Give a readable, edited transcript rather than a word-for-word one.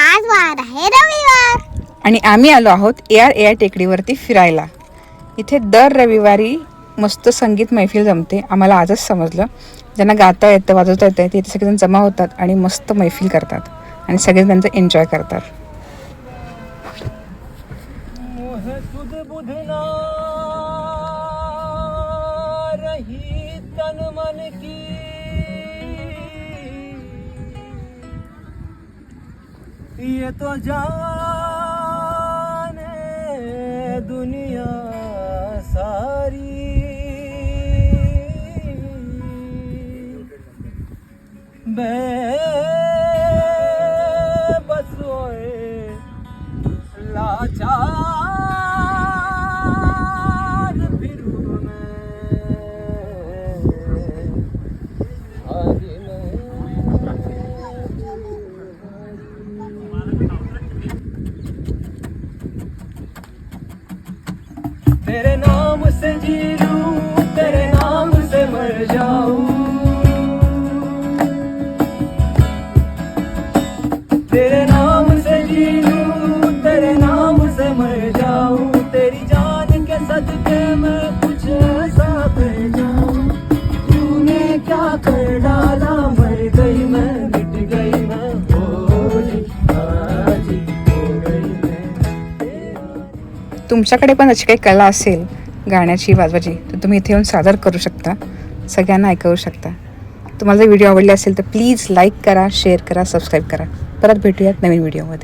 आज वार आहे रविवार आणि आम्ही आलो आहोत AR टेकडीवरती फिरायला. इथे दर रविवारी मस्त संगीत मैफिल जमते. आम्हाला आजच समजलं. ज्यांना गाता येतं वाजवता येतं ते इथे सगळेजण जमा होतात आणि मस्त मैफिल करतात आणि सगळे त्यांचं एन्जॉय करतात. ये तो जाने दुनिया सारी बेबस होए लाचार फिरूं मैं तेरे नाम से जी लूं, तेरे नाम से मर जाऊं, तेरे नाम से जी लूं, तेरे नाम से मर जाऊं, तेरी जान के सदके मैं कुछ ऐसा कर जाऊं, तूने क्या कर डाला, मर गई मैं, मिट गई मैं, हो जी आज हो गई मैं. तुमच्याकडे पण अशी काही कला असेल गाण्याची वाजवायची तर तुम्ही इथे येऊन सादर करू शकता. सगळ्यांना ऐकवू शकता. तुम्हाला जर व्हिडिओ आवडले असेल तर प्लीज लाईक करा, शेअर करा, सबस्क्राईब करा. परत भेटूयात नवीन व्हिडिओमध्ये.